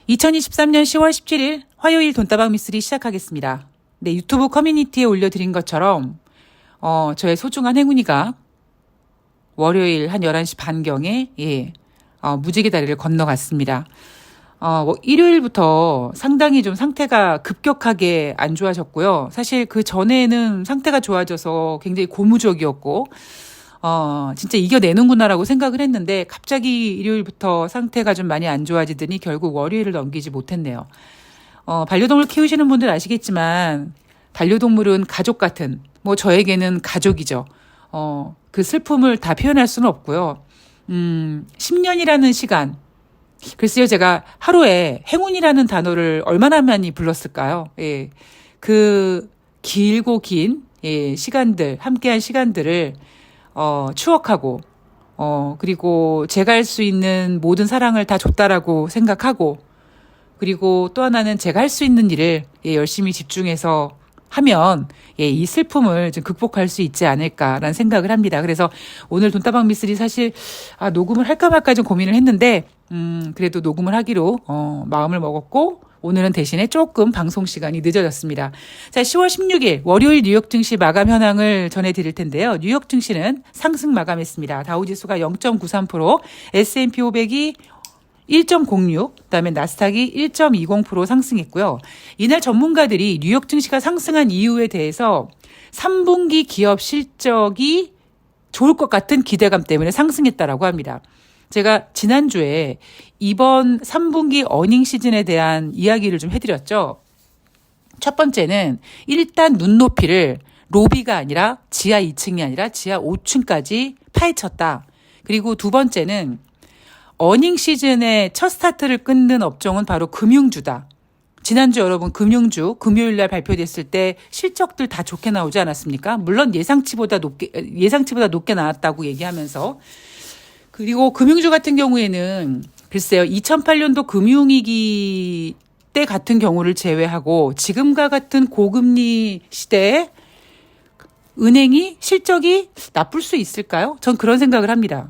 2023년 10월 17일 화요일 돈다방 미쓰리 시작하겠습니다. 네, 유튜브 커뮤니티에 올려드린 것처럼 저의 소중한 행운이가 월요일 한 11시 반경에 무지개 다리를 건너갔습니다. 일요일부터 상당히 좀 상태가 급격하게 안 좋아졌고요. 사실 그 전에는 상태가 좋아져서 굉장히 고무적이었고 진짜 이겨내는구나라고 생각을 했는데 갑자기 일요일부터 상태가 좀 많이 안 좋아지더니 결국 월요일을 넘기지 못했네요. 반려동물 키우시는 분들 아시겠지만 반려동물은 가족 같은, 저에게는 가족이죠. 그 슬픔을 다 표현할 수는 없고요. 10년이라는 시간. 글쎄요, 제가 하루에 행운이라는 단어를 얼마나 많이 불렀을까요? 예. 그 길고 긴 시간들, 함께한 시간들을 추억하고, 그리고 제가 할 수 있는 모든 사랑을 다 줬다라고 생각하고, 그리고 또 하나는 제가 할 수 있는 일을 열심히 집중해서 하면 이 슬픔을 좀 극복할 수 있지 않을까라는 생각을 합니다. 그래서 오늘 돈다방 미쓰리 사실 녹음을 할까 말까 좀 고민을 했는데 그래도 녹음을 하기로 마음을 먹었고 오늘은 대신에 조금 방송 시간이 늦어졌습니다. 자, 10월 16일 월요일 뉴욕 증시 마감 현황을 전해드릴 텐데요. 뉴욕 증시는 상승 마감했습니다. 다우지수가 0.93%, S&P 500이 1.06, 그다음에 나스닥이 1.20% 상승했고요. 이날 전문가들이 뉴욕 증시가 상승한 이유에 대해서 3분기 기업 실적이 좋을 것 같은 기대감 때문에 상승했다라고 합니다. 제가 지난주에 이번 3분기 어닝 시즌에 대한 이야기를 좀 해드렸죠. 첫 번째는 일단 눈높이를 로비가 아니라 지하 2층이 아니라 지하 5층까지 파헤쳤다. 그리고 두 번째는 어닝 시즌의 첫 스타트를 끊는 업종은 바로 금융주다. 지난주 여러분 금융주 금요일날 발표됐을 때 실적들 다 좋게 나오지 않았습니까? 물론 예상치보다 높게 나왔다고 얘기하면서 그리고 금융주 같은 경우에는 글쎄요 2008년도 금융위기 때 같은 경우를 제외하고 지금과 같은 고금리 시대에 은행이 실적이 나쁠 수 있을까요? 전 그런 생각을 합니다.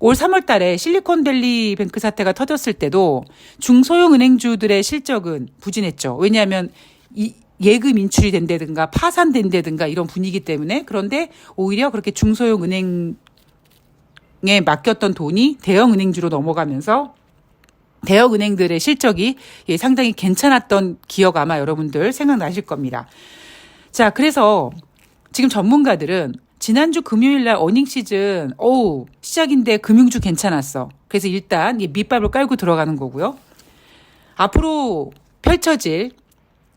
올 3월 달에 실리콘밸리 뱅크 사태가 터졌을 때도 중소형 은행주들의 실적은 부진했죠. 왜냐하면 예금 인출이 된다든가 파산된다든가 이런 분위기 때문에. 그런데 오히려 그렇게 중소형 은행에 맡겼던 돈이 대형 은행주로 넘어가면서 대형 은행들의 실적이 상당히 괜찮았던 기억 아마 여러분들 생각나실 겁니다. 자, 그래서 지금 전문가들은 지난주 금요일날 어닝 시즌, 시작인데 금융주 괜찮았어. 그래서 일단 밑밥을 깔고 들어가는 거고요. 앞으로 펼쳐질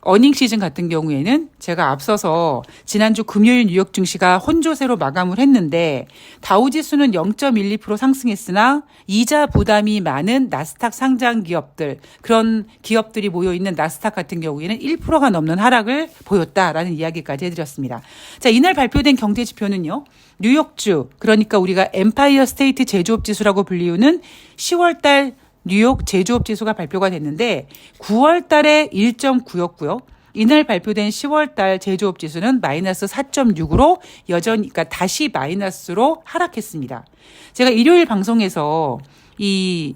어닝 시즌 같은 경우에는 제가 앞서서 지난주 금요일 뉴욕 증시가 혼조세로 마감을 했는데 다우지수는 0.12% 상승했으나 이자 부담이 많은 나스닥 상장 기업들, 그런 기업들이 모여있는 나스닥 같은 경우에는 1%가 넘는 하락을 보였다라는 이야기까지 해드렸습니다. 자, 이날 발표된 경제 지표는요. 뉴욕주, 그러니까 우리가 엠파이어 스테이트 제조업 지수라고 불리우는 10월달 뉴욕 제조업 지수가 발표가 됐는데 9월 달에 1.9였고요. 이날 발표된 10월 달 제조업 지수는 마이너스 4.6으로 여전히 그러니까 다시 마이너스로 하락했습니다. 제가 일요일 방송에서 이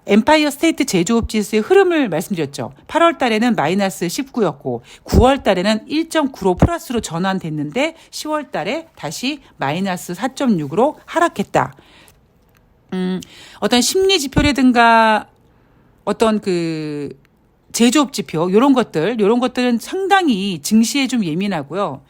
엠파이어 스테이트 제조업 지수의 흐름을 말씀드렸죠. 8월 달에는 마이너스 19였고 9월 달에는 1.9로 플러스로 전환됐는데 10월 달에 다시 마이너스 4.6으로 하락했다. 어떤 심리 지표라든가 어떤 그 제조업 지표 요런 것들은 상당히 증시에 좀 예민하고요.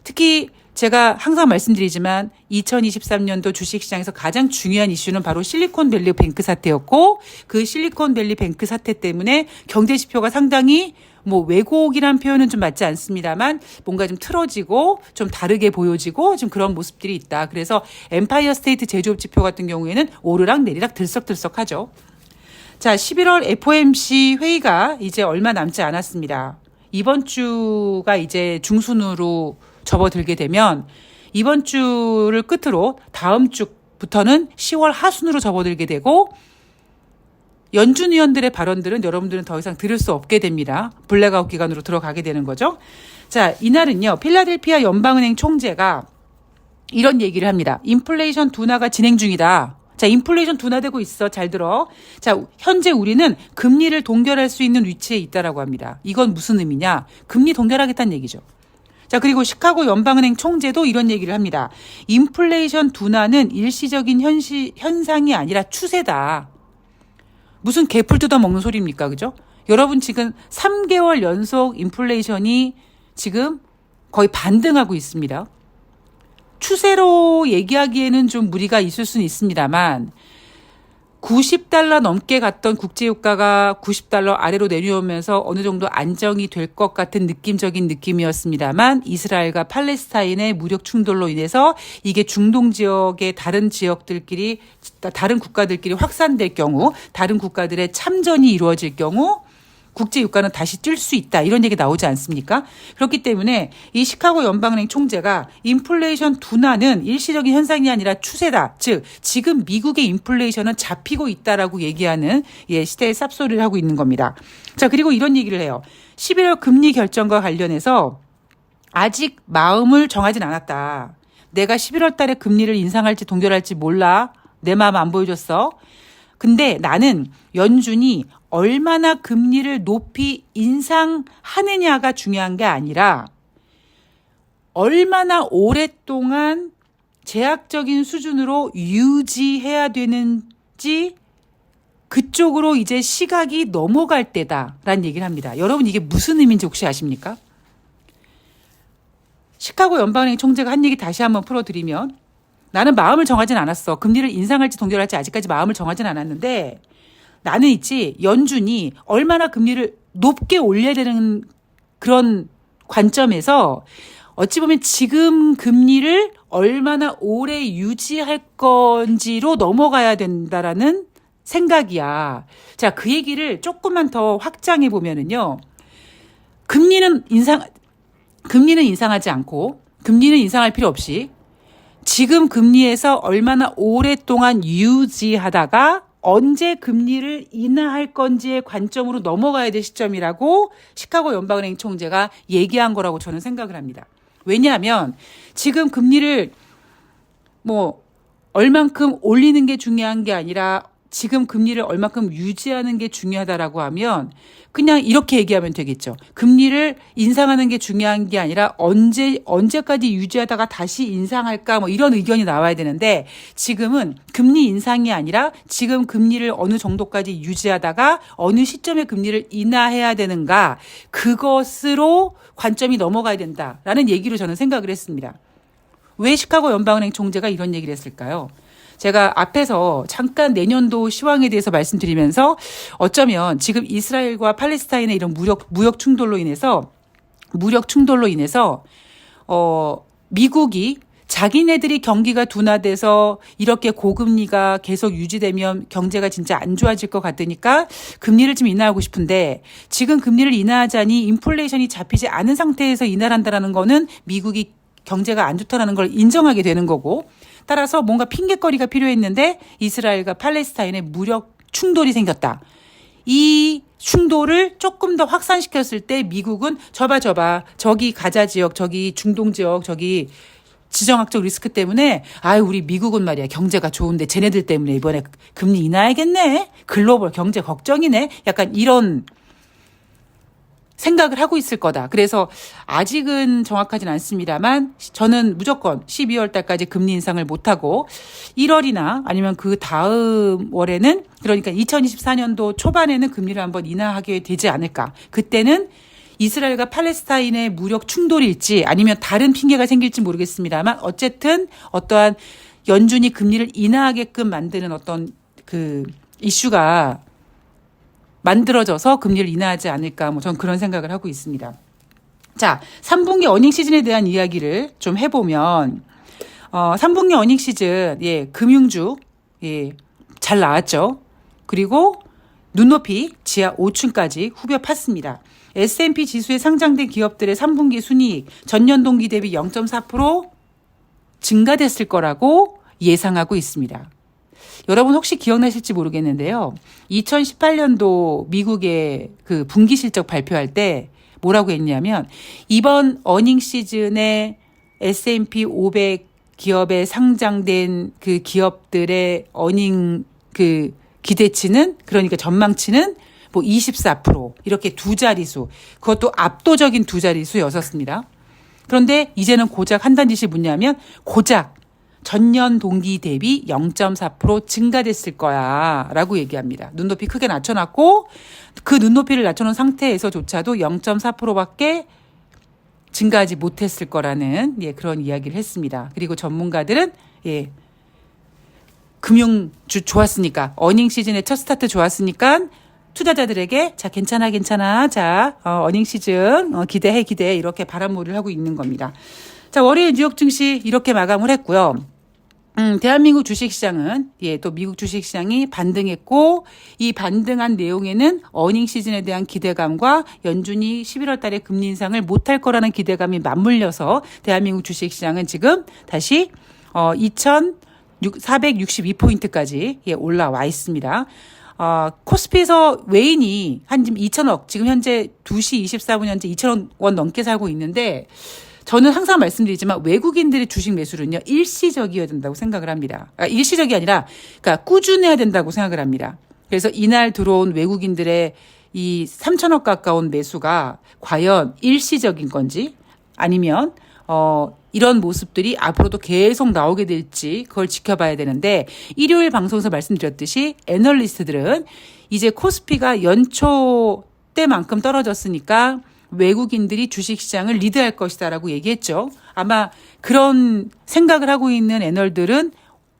특히 제가 항상 말씀드리지만 2023년도 주식시장에서 가장 중요한 이슈는 바로 실리콘밸리 뱅크 사태였고 그 실리콘밸리 뱅크 사태 때문에 경제 지표가 상당히 왜곡이란 표현은 좀 맞지 않습니다만 뭔가 좀 틀어지고 좀 다르게 보여지고 좀 그런 모습들이 있다. 그래서 엠파이어 스테이트 제조업 지표 같은 경우에는 오르락 내리락 들썩들썩하죠. 자, 11월 FOMC 회의가 이제 얼마 남지 않았습니다. 이번 주가 이제 중순으로 접어들게 되면 이번 주를 끝으로 다음 주부터는 10월 하순으로 접어들게 되고 연준 위원들의 발언들은 여러분들은 더 이상 들을 수 없게 됩니다. 블랙아웃 기간으로 들어가게 되는 거죠. 자, 이날은요. 필라델피아 연방은행 총재가 이런 얘기를 합니다. 인플레이션 둔화가 진행 중이다. 자, 인플레이션 둔화되고 있어. 잘 들어. 자, 현재 우리는 금리를 동결할 수 있는 위치에 있다라고 합니다. 이건 무슨 의미냐? 금리 동결하겠다는 얘기죠. 자, 그리고 시카고 연방은행 총재도 이런 얘기를 합니다. 인플레이션 둔화는 일시적인 현상이 아니라 추세다. 무슨 개풀 뜯어먹는 소리입니까? 그죠? 여러분 지금 3개월 연속 인플레이션이 지금 거의 반등하고 있습니다. 추세로 얘기하기에는 좀 무리가 있을 수는 있습니다만 $90 넘게 갔던 국제유가가 $90 아래로 내려오면서 어느 정도 안정이 될 것 같은 느낌적인 느낌이었습니다만 이스라엘과 팔레스타인의 무력 충돌로 인해서 이게 중동 지역의 다른 지역들끼리 다른 국가들끼리 확산될 경우 다른 국가들의 참전이 이루어질 경우 국제유가는 다시 뛸 수 있다. 이런 얘기 나오지 않습니까? 그렇기 때문에 이 시카고 연방은행 총재가 인플레이션 둔화는 일시적인 현상이 아니라 추세다. 즉 지금 미국의 인플레이션은 잡히고 있다라고 얘기하는 시대의 쌉소리를 하고 있는 겁니다. 자, 그리고 이런 얘기를 해요. 11월 금리 결정과 관련해서 아직 마음을 정하진 않았다. 내가 11월 달에 금리를 인상할지 동결할지 몰라. 내 마음 안 보여줬어. 근데 나는 연준이 얼마나 금리를 높이 인상하느냐가 중요한 게 아니라 얼마나 오랫동안 제약적인 수준으로 유지해야 되는지 그쪽으로 이제 시각이 넘어갈 때다라는 얘기를 합니다. 여러분 이게 무슨 의미인지 혹시 아십니까? 시카고 연방은행 총재가 한 얘기 다시 한번 풀어드리면 나는 마음을 정하진 않았어. 금리를 인상할지 동결할지 아직까지 마음을 정하진 않았는데 나는 있지 연준이 얼마나 금리를 높게 올려야 되는 그런 관점에서 어찌 보면 지금 금리를 얼마나 오래 유지할 건지로 넘어가야 된다라는 생각이야. 자, 그 얘기를 조금만 더 확장해 보면은요. 금리는 인상하지 않고 금리는 인상할 필요 없이 지금 금리에서 얼마나 오랫동안 유지하다가 언제 금리를 인하할 건지의 관점으로 넘어가야 될 시점이라고 시카고 연방은행 총재가 얘기한 거라고 저는 생각을 합니다. 왜냐하면 지금 금리를 얼만큼 올리는 게 중요한 게 아니라 지금 금리를 얼만큼 유지하는 게 중요하다라고 하면 그냥 이렇게 얘기하면 되겠죠. 금리를 인상하는 게 중요한 게 아니라 언제까지 유지하다가 다시 인상할까 이런 의견이 나와야 되는데 지금은 금리 인상이 아니라 지금 금리를 어느 정도까지 유지하다가 어느 시점에 금리를 인하해야 되는가 그것으로 관점이 넘어가야 된다라는 얘기로 저는 생각을 했습니다. 왜 시카고 연방은행 총재가 이런 얘기를 했을까요? 제가 앞에서 잠깐 내년도 시황에 대해서 말씀드리면서 어쩌면 지금 이스라엘과 팔레스타인의 이런 무력 충돌로 인해서 미국이 자기네들이 경기가 둔화돼서 이렇게 고금리가 계속 유지되면 경제가 진짜 안 좋아질 것 같으니까 금리를 좀 인하하고 싶은데 지금 금리를 인하하자니 인플레이션이 잡히지 않은 상태에서 인하를 한다는 거는 미국이 경제가 안 좋다라는 걸 인정하게 되는 거고 따라서 뭔가 핑계거리가 필요했는데 이스라엘과 팔레스타인의 무력 충돌이 생겼다. 이 충돌을 조금 더 확산시켰을 때 미국은 저기 가자 지역, 저기 중동 지역, 저기 지정학적 리스크 때문에 우리 미국은 말이야 경제가 좋은데 쟤네들 때문에 이번에 금리 인하해야겠네. 글로벌 경제 걱정이네. 약간 이런 생각을 하고 있을 거다. 그래서 아직은 정확하진 않습니다만 저는 무조건 12월 달까지 금리 인상을 못하고 1월이나 아니면 그 다음 월에는 그러니까 2024년도 초반에는 금리를 한번 인하하게 되지 않을까. 그때는 이스라엘과 팔레스타인의 무력 충돌일지 아니면 다른 핑계가 생길지 모르겠습니다만 어쨌든 어떠한 연준이 금리를 인하하게끔 만드는 어떤 그 이슈가 만들어져서 금리를 인하하지 않을까 저는 그런 생각을 하고 있습니다. 자, 3분기 어닝 시즌에 대한 이야기를 좀 해보면 3분기 어닝 시즌 금융주 잘 나왔죠. 그리고 눈높이 지하 5층까지 후벼 팠습니다. S&P 지수에 상장된 기업들의 3분기 순이익 전년 동기 대비 0.4% 증가됐을 거라고 예상하고 있습니다. 여러분 혹시 기억나실지 모르겠는데요. 2018년도 미국의 그 분기 실적 발표할 때 뭐라고 했냐면 이번 어닝 시즌에 S&P 500 기업에 상장된 그 기업들의 어닝 그 기대치는, 그러니까 전망치는 뭐 24% 이렇게 두 자릿수, 그것도 압도적인 두 자릿수였었습니다. 그런데 이제는 고작 한다는 짓이 뭐냐면 고작 전년 동기 대비 0.4% 증가됐을 거야 라고 얘기합니다. 눈높이 크게 낮춰놨고 그 눈높이를 낮춰놓은 상태에서조차도 0.4%밖에 증가하지 못했을 거라는 그런 이야기를 했습니다. 그리고 전문가들은 금융주 좋았으니까, 어닝 시즌의 첫 스타트 좋았으니까 투자자들에게 자 괜찮아 자 어닝 시즌 기대해 이렇게 바람몰이를 하고 있는 겁니다. 자, 월요일 뉴욕 증시 이렇게 마감을 했고요. 대한민국 주식시장은 또 미국 주식시장이 반등했고, 이 반등한 내용에는 어닝 시즌에 대한 기대감과 연준이 11월 달에 금리 인상을 못할 거라는 기대감이 맞물려서 대한민국 주식시장은 지금 다시 2,462포인트까지 올라와 있습니다. 코스피에서 외인이 한 2천억, 지금 현재 2시 24분 현재 2천억 원 넘게 살고 있는데, 저는 항상 말씀드리지만 외국인들의 주식 매수는요, 일시적이어야 된다고 생각을 합니다. 일시적이 아니라, 그러니까 꾸준해야 된다고 생각을 합니다. 그래서 이날 들어온 외국인들의 이 3천억 가까운 매수가 과연 일시적인 건지, 아니면 이런 모습들이 앞으로도 계속 나오게 될지 그걸 지켜봐야 되는데, 일요일 방송에서 말씀드렸듯이 애널리스트들은 이제 코스피가 연초 때만큼 떨어졌으니까 외국인들이 주식시장을 리드할 것이다라고 얘기했죠. 아마 그런 생각을 하고 있는 애널들은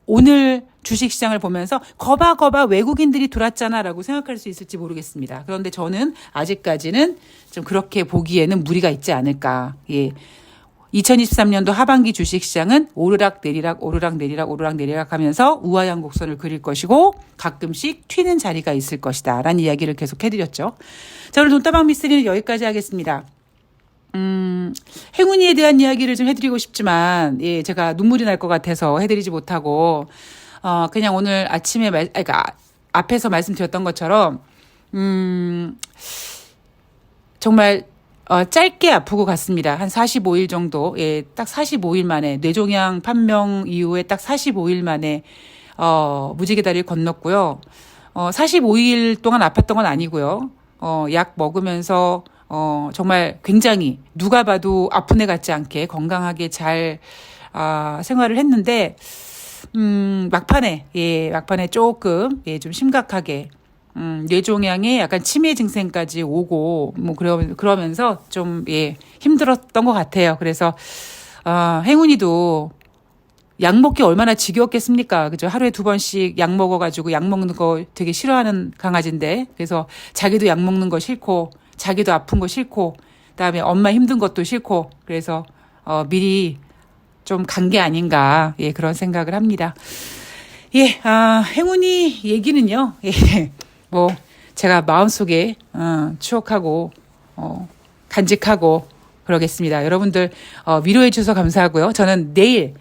오늘 주식시장을 보면서 거봐 외국인들이 돌았잖아라고 생각할 수 있을지 모르겠습니다. 그런데 저는 아직까지는 좀 그렇게 보기에는 무리가 있지 않을까. 2023년도 하반기 주식시장은 오르락 내리락 하면서 우하향 곡선을 그릴 것이고 가끔씩 튀는 자리가 있을 것이다 라는 이야기를 계속 해드렸죠. 자, 오늘 돈다방 미스터리는 여기까지 하겠습니다. 행운이에 대한 이야기를 좀 해드리고 싶지만 제가 눈물이 날 것 같아서 해드리지 못하고 그냥 오늘 아침에 그러니까 앞에서 말씀드렸던 것처럼 정말 짧게 아프고 갔습니다. 한 45일 정도, 딱 45일 만에, 뇌종양 판명 이후에 딱 45일 만에, 무지개 다리를 건넜고요. 45일 동안 아팠던 건 아니고요. 약 먹으면서, 정말 굉장히 누가 봐도 아픈 애 같지 않게 건강하게 잘, 생활을 했는데, 막판에 조금, 좀 심각하게, 뇌종양에 약간 치매 증세까지 오고 그러면서 좀 힘들었던 것 같아요. 그래서 행운이도 약 먹기 얼마나 지겨웠겠습니까? 그죠? 하루에 2번씩 약 먹어가지고 약 먹는 거 되게 싫어하는 강아지인데, 그래서 자기도 약 먹는 거 싫고 자기도 아픈 거 싫고 그다음에 엄마 힘든 것도 싫고, 그래서 미리 좀 간 게 아닌가 그런 생각을 합니다. 행운이 얘기는요. 제가 마음속에 추억하고 간직하고 그러겠습니다. 여러분들 위로해 주셔서 감사하고요. 저는 내일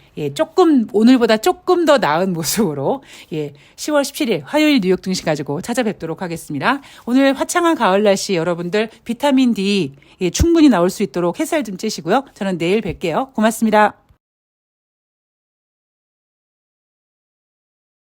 오늘보다 조금 더 나은 모습으로 10월 17일 화요일 뉴욕 증시 가지고 찾아뵙도록 하겠습니다. 오늘 화창한 가을 날씨 여러분들 비타민 D 충분히 나올 수 있도록 햇살 좀 쬐시고요. 저는 내일 뵐게요. 고맙습니다.